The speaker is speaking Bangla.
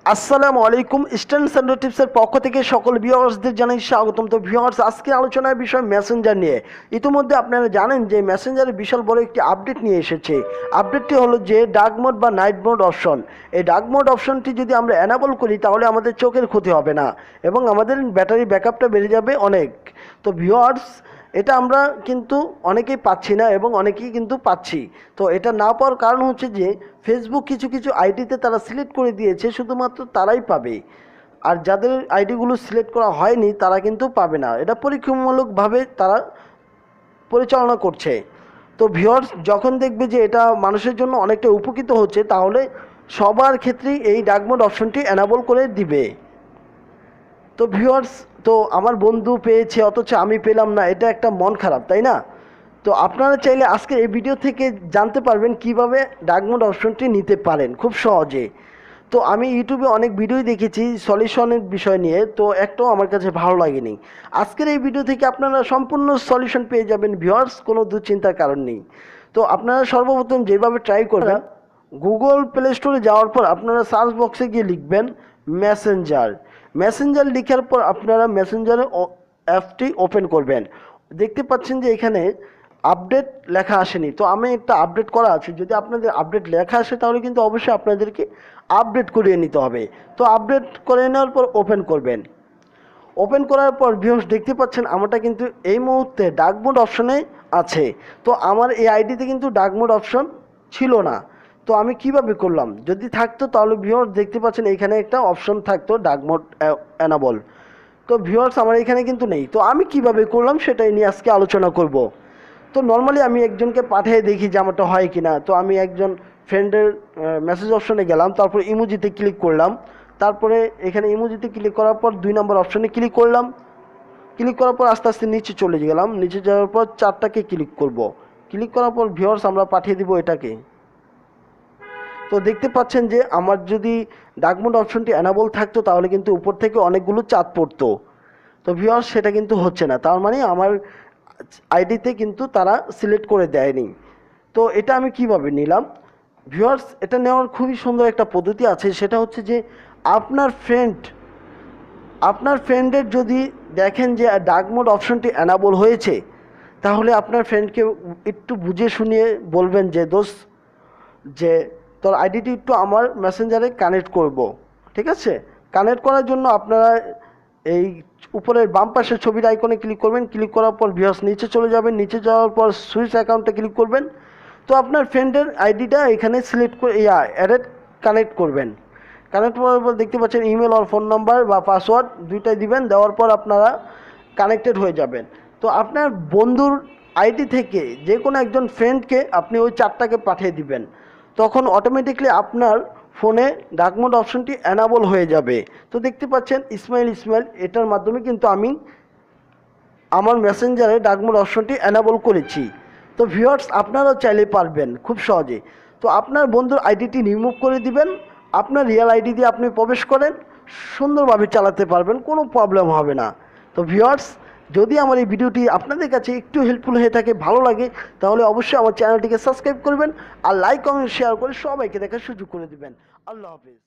আসসালামু আলাইকুম। ইস্টার্ন স্যান্ডো টিপসের পক্ষ থেকে সকল ভিউয়ার্সদের জানাই স্বাগতম। তো ভিউয়ার্স, আজকে আলোচনার বিষয় মেসেঞ্জার নিয়ে। ইতিমধ্যে আপনারা জানেন যে মেসেঞ্জারে বিশাল বড় একটি আপডেট নিয়ে এসেছে। আপডেটটি হলো যে ডার্ক মোড বা নাইট মোড অপশন। এই ডার্ক মোড অপশনটি যদি আমরা অ্যানাবল করি তাহলে আমাদের চোখের ক্ষতি হবে না এবং আমাদের ব্যাটারি ব্যাকআপটা বেড়ে যাবে অনেক। তো ভিউয়ার্স, এটা আমরা কিন্তু অনেকেই পাচ্ছি না এবং অনেকেই কিন্তু পাচ্ছি। তো এটা না পাওয়ার কারণ হচ্ছে যে ফেসবুক কিছু কিছু আইডিতে তারা সিলেক্ট করে দিয়েছে, শুধুমাত্র তারাই পাবে। আর যাদের আইডিগুলো সিলেক্ট করা হয়নি তারা কিন্তু পাবে না। এটা পরীক্ষামূলকভাবে তারা পরিচালনা করছে। তো ভিউয়ার্স, যখন দেখবে যে এটা মানুষের জন্য অনেকটা উপকৃত হচ্ছে তাহলে সবার ক্ষেত্রেই এই ডার্ক মোড অপশনটি অ্যানাবল করে দিবে। তো ভিউয়ার্স, তো আমার বন্ধু পেয়েছে অথচ আমি পেলাম না, এটা একটা মন খারাপ, তাই না? তো আপনারা চাইলে আজকে এই ভিডিও থেকে জানতে পারবেন কিভাবে ডার্ক মোড অপশনটি নিতে পারেন খুব সহজে। তো আমি ইউটিউবে অনেক ভিডিওই দেখেছি সলিউশনের বিষয় নিয়ে, তো একটাও আমার কাছে ভালো লাগেনি। আজকের এই ভিডিও থেকে আপনারা সম্পূর্ণ সলিউশন পেয়ে যাবেন ভিউয়ার্স, কোনো দুশ্চিন্তার কারণ নেই। তো আপনারা সর্বপ্রথম যেভাবে ট্রাই করবেন, গুগল প্লে স্টোরে যাওয়ার পর আপনারা সার্চ বক্সে গিয়ে লিখবেন মেসেঞ্জার। মেসেঞ্জার লেখার পর আপনারা মেসেঞ্জারের অ্যাপটি ওপেন করবেন। দেখতে পাচ্ছেন যে এখানে আপডেট লেখা আসেনি, তো আমি একটা আপডেট করা আছে। যদি আপনাদের আপডেট লেখা আসে তাহলে কিন্তু অবশ্যই আপনাদেরকে আপডেট করিয়ে নিতে হবে। তো আপডেট করে নেওয়ার পর ওপেন করবেন। ওপেন করার পর ভিউয়ার্স দেখতে পাচ্ছেন আমারটা কিন্তু এই মুহূর্তে ডার্ক মোড অপশনে আছে। তো আমার এই আইডিতে কিন্তু ডার্ক মোড অপশন ছিল না। তো আমি কিভাবে করলাম, যদি থাকতো তাহলে ভিউয়ার্স দেখতে পাচ্ছেন এখানে একটা অপশন থাকতো ডার্ক মোড অ্যানাবল। তো ভিউয়ার্স আমার এখানে কিন্তু নেই। তো আমি কিভাবে করলাম সেটাই নিয়ে আজকে আলোচনা করব। তো নর্মালি আমি একজনকে পাঠিয়ে দেখি যে আমারটা হয় কিনা। তো আমি একজন ফ্রেন্ডের মেসেজ অপশনে গেলাম, তারপর ইমোজিতে ক্লিক করলাম। তারপরে এখানে ইমোজিতে ক্লিক করার পর 2 নম্বর অপশনে ক্লিক করলাম। ক্লিক করার পর আস্তে আস্তে নিচে চলে গেলাম। নিচে যাওয়ার পর 4টাকে ক্লিক করব। ক্লিক করার পর ভিউয়ার্স আমরা পাঠিয়ে দিব এটাকে। তো দেখতে পাচ্ছেন যে আমার যদি ডার্ক মোড অপশনটি অ্যানাবল থাকতো তাহলে কিন্তু উপর থেকে অনেকগুলো চাঁদ পড়তো। তো ভিউয়ার্স সেটা কিন্তু হচ্ছে না, তার মানে আমার আইডিতে কিন্তু তারা সিলেক্ট করে দেয়নি। তো এটা আমি কিভাবে নিলাম ভিউয়ার্স, এটা নেওয়ার খুবই সুন্দর একটা পদ্ধতি আছে। সেটা হচ্ছে যে আপনার ফ্রেন্ডের যদি দেখেন যে ডার্ক মোড অপশনটি অ্যানাবল হয়েছে তাহলে আপনার ফ্রেন্ডকে একটু বুঝে শুনিয়ে বলবেন যে দোস্ত, যে তোর আইডিটি একটু আমার মেসেঞ্জারে কানেক্ট করব। ঠিক আছে? কানেক্ট করার জন্য আপনারা এই উপরের বাম পাশের ছবির আইকনে ক্লিক করবেন। ক্লিক করার পর ভিউয়ার্স নিচে চলে যাবেন। নিচে যাওয়ার পর সুইচ অ্যাকাউন্টে ক্লিক করবেন। তো আপনার ফ্রেন্ডের আইডিটা এখানে সিলেক্ট করে অ্যাডেড কানেক্ট করবেন। কানেক্ট করার পর দেখতে পাচ্ছেন ইমেল আর ফোন নাম্বার বা পাসওয়ার্ড দুইটাই দিবেন। দেওয়ার পর আপনারা কানেক্টেড হয়ে যাবেন। তো আপনার বন্ধুর আইডি থেকে যে কোনো একজন ফ্রেন্ডকে আপনি ওই 4টাকে পাঠিয়ে দিবেন। তখন অটোমেটিকলি আপনার ফোনে ডার্ক মোড অপশনটি অ্যানাবল হয়ে যাবে। তো দেখতে পাচ্ছেন ইসমাইল এটার মাধ্যমে কিন্তু আমি আমার মেসেঞ্জারে ডার্ক মোড অপশনটি অ্যানাবল করেছি। তো ভিউয়ার্স আপনারাও চাইলে পারবেন খুব সহজে। তো আপনার বন্ধুর আইডিটি রিমুভ করে দিবেন, আপনার রিয়েল আইডি দিয়ে আপনি প্রবেশ করেন, সুন্দরভাবে চালাতে পারবেন, কোনো প্রবলেম হবে না। তো ভিউয়ার্স, যদি আমার এই ভিডিওটি আপনাদের কাছে একটু হেল্পফুল হয়ে থাকে, ভালো লাগে, তাহলে অবশ্যই আমার চ্যানেলটিকে সাবস্ক্রাইব করবেন আর লাইক কমেন্ট শেয়ার করে সবাইকে দেখার সুযোগ করে দিবেন। আল্লাহ হাফিজ।